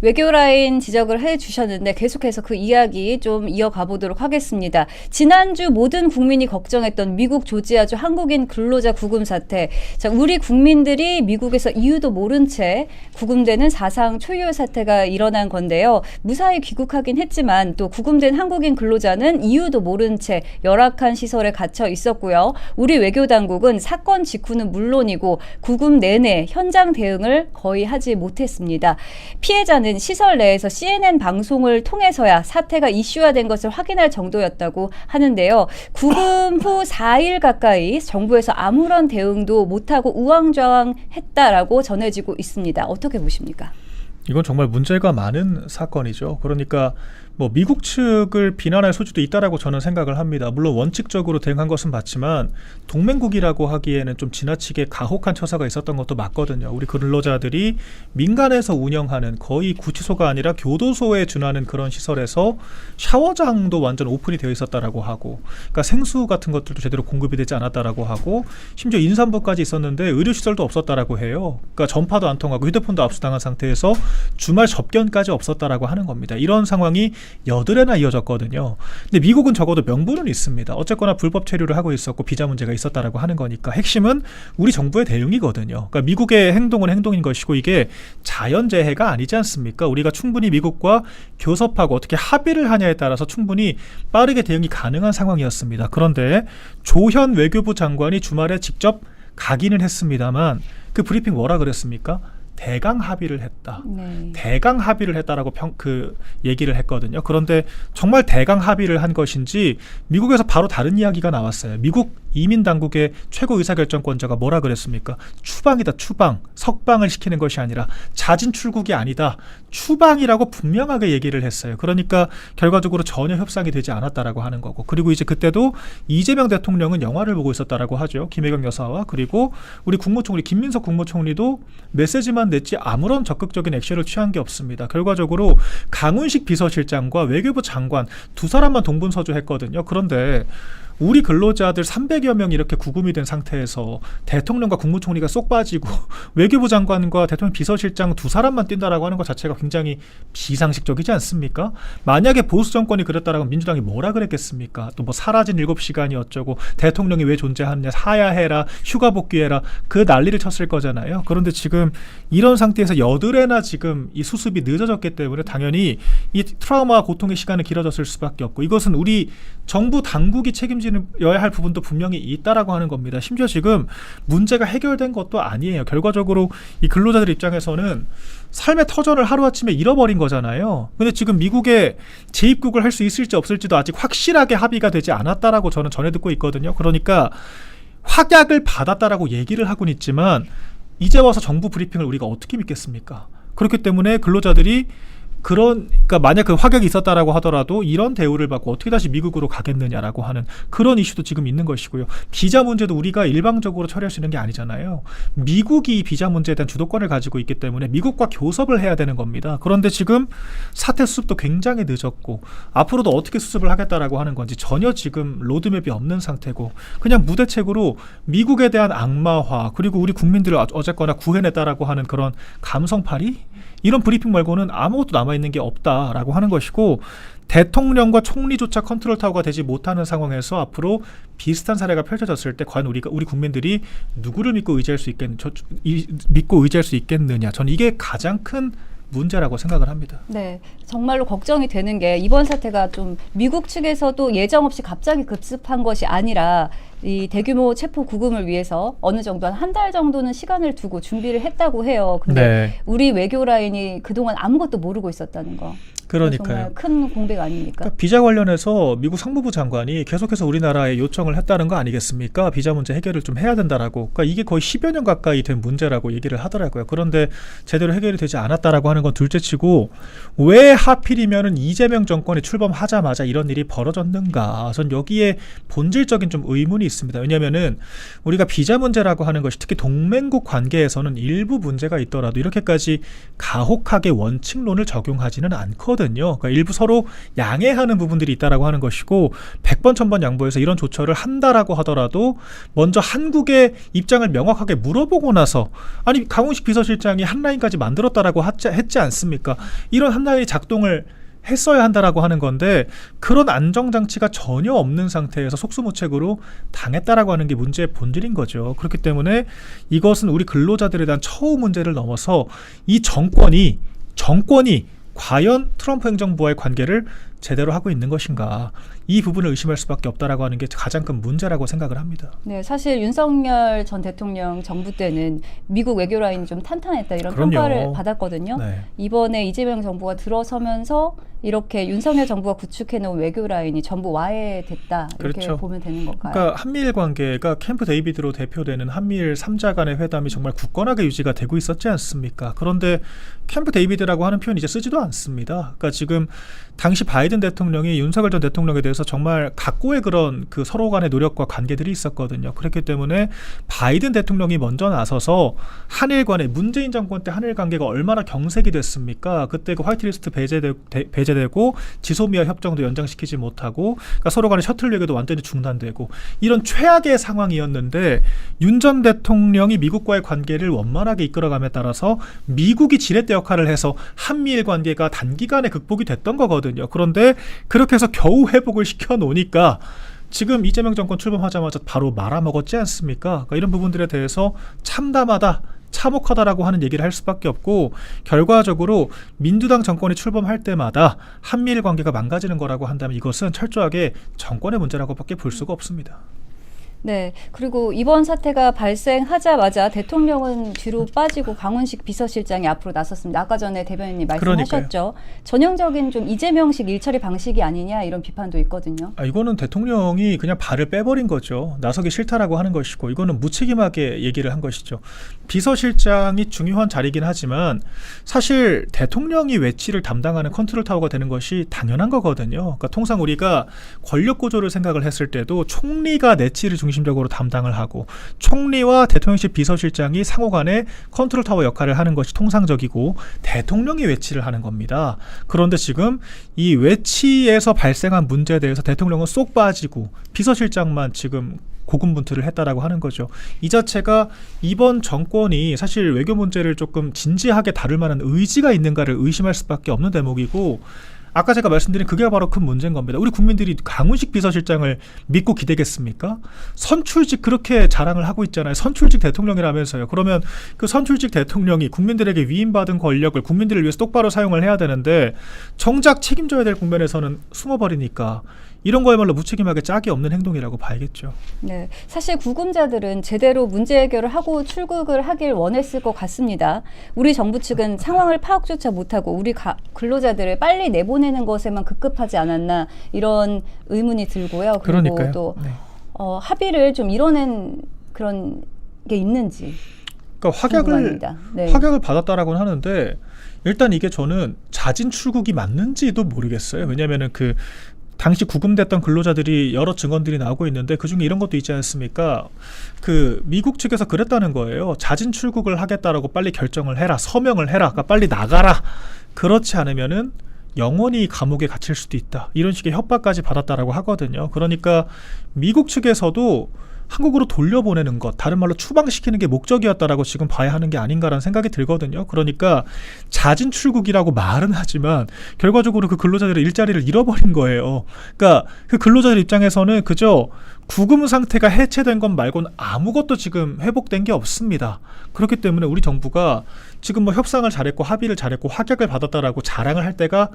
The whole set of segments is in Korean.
외교라인 지적을 해주셨는데 계속해서 그 이야기 좀 이어가 보도록 하겠습니다. 지난주 모든 국민이 걱정했던 미국 조지아주 한국인 근로자 구금 사태. 자, 우리 국민들이 미국에서 이유도 모른 채 구금되는 사상 초유의 사태가 일어난 건데요. 무사히 귀국하긴 했지만 또 구금된 한국인 근로자는 이유도 모른 채 열악한 시설에 갇혀 있었고요. 우리 외교당국은 사건 직후는 물론이고 구금 내내 현장 대응을 거의 하지 못했습니다. 피해자는 시설 내에서 CNN 방송을 통해서야 사태가 이슈화된 것을 확인할 정도였다고 하는데요. 구금 후 4일 가까이 정부에서 아무런 대응도 못하고 우왕좌왕했다라고 전해지고 있습니다. 어떻게 보십니까? 이건 정말 문제가 많은 사건이죠. 그러니까 뭐 미국 측을 비난할 소지도 있다라고 저는 생각을 합니다. 물론 원칙적으로 대응한 것은 맞지만 동맹국이라고 하기에는 좀 지나치게 가혹한 처사가 있었던 것도 맞거든요. 우리 근로자들이 민간에서 운영하는 거의 구치소가 아니라 교도소에 준하는 그런 시설에서 샤워장도 완전 오픈이 되어 있었다라고 하고, 그러니까 생수 같은 것들도 제대로 공급이 되지 않았다라고 하고, 심지어 임산부까지 있었는데 의료시설도 없었다라고 해요. 그러니까 전파도 안 통하고 휴대폰도 압수당한 상태에서 주말 접견까지 없었다라고 하는 겁니다. 이런 상황이 여드레나 이어졌거든요. 근데 미국은 적어도 명분은 있습니다. 어쨌거나 불법 체류를 하고 있었고 비자 문제가 있었다라고 하는 거니까 핵심은 우리 정부의 대응이거든요. 그러니까 미국의 행동은 행동인 것이고 이게 자연재해가 아니지 않습니까? 우리가 충분히 미국과 교섭하고 어떻게 합의를 하냐에 따라서 충분히 빠르게 대응이 가능한 상황이었습니다. 그런데 조현 외교부 장관이 주말에 직접 가기는 했습니다만 그 브리핑 뭐라 그랬습니까? 대강 합의를 했다. 네. 대강 합의를 했다라고 얘기를 했거든요. 그런데 정말 대강 합의를 한 것인지 미국에서 바로 다른 이야기가 나왔어요. 미국 이민당국의 최고 의사결정권자가 뭐라 그랬습니까? 추방이다, 추방. 석방을 시키는 것이 아니라 자진 출국이 아니다. 추방이라고 분명하게 얘기를 했어요. 그러니까 결과적으로 전혀 협상이 되지 않았다라고 하는 거고. 그리고 이제 그때도 이재명 대통령은 영화를 보고 있었다라고 하죠. 김혜경 여사와. 그리고 우리 국무총리 김민석 국무총리도 메시지만 냈지 아무런 적극적인 액션을 취한 게 없습니다. 결과적으로 강훈식 비서실장과 외교부 장관 두 사람만 동분서주했거든요. 그런데 우리 근로자들 300여 명 이렇게 구금이 된 상태에서 대통령과 국무총리가 쏙 빠지고 외교부 장관과 대통령 비서실장 두 사람만 뛴다라고 하는 것 자체가 굉장히 비상식적이지 않습니까? 만약에 보수 정권이 그랬다라면 민주당이 뭐라 그랬겠습니까? 또 뭐 사라진 7시간이 어쩌고 대통령이 왜 존재하느냐, 하야해라, 휴가 복귀해라, 그 난리를 쳤을 거잖아요. 그런데 지금 이런 상태에서 여드레나 지금 이 수습이 늦어졌기 때문에 당연히 이 트라우마와 고통의 시간은 길어졌을 수밖에 없고, 이것은 우리 정부 당국이 책임져야 할 부분도 분명히 있다라고 하는 겁니다. 심지어 지금 문제가 해결된 것도 아니에요. 결과적으로 이 근로자들 입장에서는 삶의 터전을 하루아침에 잃어버린 거잖아요. 근데 지금 미국에 재입국을 할 수 있을지 없을지도 아직 확실하게 합의가 되지 않았다라고 저는 전해 듣고 있거든요. 그러니까 확약을 받았다라고 얘기를 하고는 있지만 이제 와서 정부 브리핑을 우리가 어떻게 믿겠습니까? 그렇기 때문에 근로자들이 그러니까 만약 그 확약이 있었다라고 하더라도 이런 대우를 받고 어떻게 다시 미국으로 가겠느냐라고 하는 그런 이슈도 지금 있는 것이고요. 비자 문제도 우리가 일방적으로 처리할 수 있는 게 아니잖아요. 미국이 비자 문제에 대한 주도권을 가지고 있기 때문에 미국과 교섭을 해야 되는 겁니다. 그런데 지금 사태 수습도 굉장히 늦었고 앞으로도 어떻게 수습을 하겠다라고 하는 건지 전혀 지금 로드맵이 없는 상태고 그냥 무대책으로 미국에 대한 악마화 그리고 우리 국민들을 어쨌거나 구해냈다라고 하는 그런 감성팔이? 이런 브리핑 말고는 아무것도 남아있는 게 없다라고 하는 것이고, 대통령과 총리조차 컨트롤 타워가 되지 못하는 상황에서 앞으로 비슷한 사례가 펼쳐졌을 때 과연 우리 국민들이 누구를 믿고 의지할 수 있겠느냐. 저는 이게 가장 큰 문제라고 생각을 합니다. 네, 정말로 걱정이 되는 게 이번 사태가 좀 미국 측에서도 예정 없이 갑자기 급습한 것이 아니라 이 대규모 체포 구금을 위해서 어느 정도 한 달 정도는 시간을 두고 준비를 했다고 해요. 근데 네. 우리 외교 라인이 그동안 아무것도 모르고 있었다는 거. 그러니까요. 정말 큰 공백 아닙니까? 그러니까 비자 관련해서 미국 상무부 장관이 계속해서 우리나라에 요청을 했다는 거 아니겠습니까? 비자 문제 해결을 좀 해야 된다라고. 그러니까 이게 거의 10여 년 가까이 된 문제라고 얘기를 하더라고요. 그런데 제대로 해결이 되지 않았다라고 하는 건 둘째치고 왜 하필이면은 이재명 정권이 출범하자마자 이런 일이 벌어졌는가? 전 여기에 본질적인 좀 의문이 있습니다. 왜냐하면은 우리가 비자 문제라고 하는 것이 특히 동맹국 관계에서는 일부 문제가 있더라도 이렇게까지 가혹하게 원칙론을 적용하지는 않거든요. 그러니까 일부 서로 양해하는 부분들이 있다라고 하는 것이고 100번 1000번 양보해서 이런 조처를 한다라고 하더라도 먼저 한국의 입장을 명확하게 물어보고 나서 아니 강훈식 비서실장이 한 라인까지 만들었다라고 했지 않습니까? 이런 한 라인이 작동을 했어야 한다라고 하는 건데 그런 안정장치가 전혀 없는 상태에서 속수무책으로 당했다라고 하는 게 문제의 본질인 거죠. 그렇기 때문에 이것은 우리 근로자들에 대한 처우 문제를 넘어서 이 정권이 과연 트럼프 행정부와의 관계를 제대로 하고 있는 것인가, 이 부분을 의심할 수밖에 없다라고 하는 게 가장 큰 문제라고 생각을 합니다. 네, 사실 윤석열 전 대통령 정부 때는 미국 외교 라인이 좀 탄탄했다 이런 그럼요. 평가를 받았거든요. 네. 이번에 이재명 정부가 들어서면서 이렇게 윤석열 정부가 구축해놓은 외교 라인이 전부 와해됐다 이렇게 그렇죠. 보면 되는 걸까요? 그러니까 한미일 관계가 캠프 데이비드로 대표되는 한미일 3자 간의 회담이 정말 굳건하게 유지가 되고 있었지 않습니까? 그런데 캠프 데이비드라고 하는 표현 이제 쓰지도 않습니다. 그러니까 지금 당시 바이든 대통령이 윤석열 전 대통령에 대해서 정말 각고의 그런 그 서로 간의 노력과 관계들이 있었거든요. 그렇기 때문에 바이든 대통령이 먼저 나서서 한일 간의 문재인 정권 때 한일 관계가 얼마나 경색이 됐습니까? 그때 그 화이트리스트 배제되고 지소미아 협정도 연장시키지 못하고 그러니까 서로 간의 셔틀 외교도 완전히 중단되고 이런 최악의 상황이었는데 윤 전 대통령이 미국과의 관계를 원만하게 이끌어감에 따라서 미국이 지렛대 역할을 해서 한미일 관계가 단기간에 극복이 됐던 거거든요. 그런데 그렇게 해서 겨우 회복을 시켜놓으니까 지금 이재명 정권 출범하자마자 바로 말아먹었지 않습니까? 그러니까 이런 부분들에 대해서 참담하다, 참혹하다라고 하는 얘기를 할 수밖에 없고 결과적으로 민주당 정권이 출범할 때마다 한미일 관계가 망가지는 거라고 한다면 이것은 철저하게 정권의 문제라고밖에 볼 수가 없습니다. 네, 그리고 이번 사태가 발생하자마자 대통령은 뒤로 빠지고 강훈식 비서실장이 앞으로 나섰습니다. 아까 전에 대변인님 말씀하셨죠. 전형적인 좀 이재명식 일처리 방식이 아니냐 이런 비판도 있거든요. 이거는 대통령이 그냥 발을 빼버린 거죠. 나서기 싫다라고 하는 것이고 이거는 무책임하게 얘기를 한 것이죠. 비서실장이 중요한 자리이긴 하지만 사실 대통령이 외치를 담당하는 컨트롤 타워가 되는 것이 당연한 거거든요. 그러니까 통상 우리가 권력 구조를 생각을 했을 때도 총리가 내치를 중심적으로 담당을 하고 총리와 대통령실 비서실장이 상호간에 컨트롤 타워 역할을 하는 것이 통상적이고 대통령이 외치를 하는 겁니다. 그런데 지금 이 외치에서 발생한 문제에 대해서 대통령은 쏙 빠지고 비서실장만 지금 고군분투를 했다라고 하는 거죠. 이 자체가 이번 정권이 사실 외교 문제를 조금 진지하게 다룰 만한 의지가 있는가를 의심할 수밖에 없는 대목이고 아까 제가 말씀드린 그게 바로 큰 문제인 겁니다. 우리 국민들이 강훈식 비서실장을 믿고 기대겠습니까? 선출직 그렇게 자랑을 하고 있잖아요. 선출직 대통령이라면서요. 그러면 그 선출직 대통령이 국민들에게 위임받은 권력을 국민들을 위해서 똑바로 사용을 해야 되는데 정작 책임져야 될 국면에서는 숨어버리니까 이런 거야말로 무책임하게 짝이 없는 행동이라고 봐야겠죠. 네, 사실 구금자들은 제대로 문제 해결을 하고 출국을 하길 원했을 것 같습니다. 우리 정부 측은 상황을 파악조차 못하고 우리 근로자들을 빨리 내보내는 것에만 급급하지 않았나 이런 의문이 들고요. 그리고 그러니까요. 또 네. 합의를 좀 이뤄낸 그런 게 있는지 그러니까 궁금합니다. 네. 확약을 받았다라고는 하는데 일단 이게 저는 자진 출국이 맞는지도 모르겠어요. 왜냐하면은 그 당시 구금됐던 근로자들이 여러 증언들이 나오고 있는데 그중에 이런 것도 있지 않습니까? 그 미국 측에서 그랬다는 거예요. 자진 출국을 하겠다라고 빨리 결정을 해라. 서명을 해라. 그러니까 빨리 나가라. 그렇지 않으면은 영원히 감옥에 갇힐 수도 있다. 이런 식의 협박까지 받았다라고 하거든요. 그러니까 미국 측에서도 한국으로 돌려보내는 것, 다른 말로 추방시키는 게 목적이었다라고 지금 봐야 하는 게 아닌가라는 생각이 들거든요. 그러니까 자진 출국이라고 말은 하지만 결과적으로 그 근로자들의 일자리를 잃어버린 거예요. 그러니까 그 근로자들 입장에서는 그저 구금 상태가 해체된 것 말고는 아무것도 지금 회복된 게 없습니다. 그렇기 때문에 우리 정부가 지금 뭐 협상을 잘했고 합의를 잘했고 확약을 받았다라고 자랑을 할 때가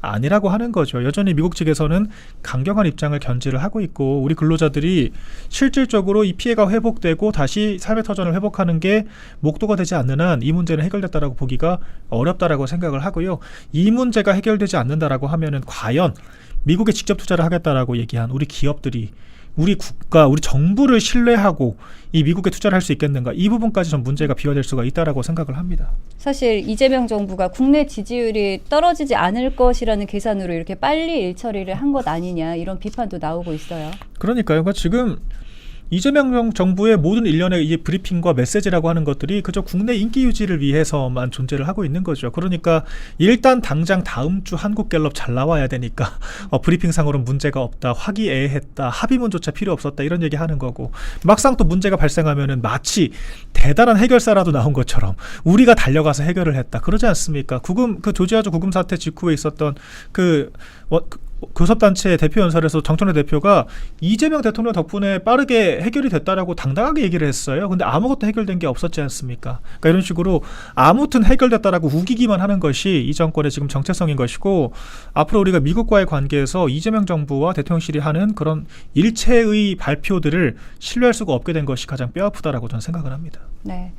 아니라고 하는 거죠. 여전히 미국 측에서는 강경한 입장을 견지를 하고 있고 우리 근로자들이 실질적으로 이 피해가 회복되고 다시 삶의 터전을 회복하는 게 목도가 되지 않는 한 이 문제는 해결됐다라고 보기가 어렵다라고 생각을 하고요. 이 문제가 해결되지 않는다라고 하면은 과연 미국에 직접 투자를 하겠다라고 얘기한 우리 기업들이 우리 국가, 우리 정부를 신뢰하고 이 미국에 투자를 할 수 있겠는가, 이 부분까지 좀 문제가 비화될 수가 있다라고 생각을 합니다. 사실 이재명 정부가 국내 지지율이 떨어지지 않을 것이라는 계산으로 이렇게 빨리 일처리를 한 것 아니냐 이런 비판도 나오고 있어요. 그러니까요. 그러니까 지금 이재명 정부의 모든 일련의 이 브리핑과 메시지라고 하는 것들이 그저 국내 인기 유지를 위해서만 존재를 하고 있는 거죠. 그러니까 일단 당장 다음 주 한국갤럽 잘 나와야 되니까 브리핑상으로는 문제가 없다, 화기애애했다, 합의문조차 필요 없었다 이런 얘기하는 거고 막상 또 문제가 발생하면은 마치 대단한 해결사라도 나온 것처럼 우리가 달려가서 해결을 했다 그러지 않습니까? 그 조지아주 구금 사태 직후에 있었던 그 교섭단체 대표연설에서 정청래 대표가 이재명 대통령 덕분에 빠르게 해결이 됐다라고 당당하게 얘기를 했어요. 근데 아무것도 해결된 게 없었지 않습니까? 그러니까 이런 식으로 아무튼 해결됐다라고 우기기만 하는 것이 이 정권의 지금 정체성인 것이고 앞으로 우리가 미국과의 관계에서 이재명 정부와 대통령실이 하는 그런 일체의 발표들을 신뢰할 수가 없게 된 것이 가장 뼈아프다라고 저는 생각을 합니다. 네.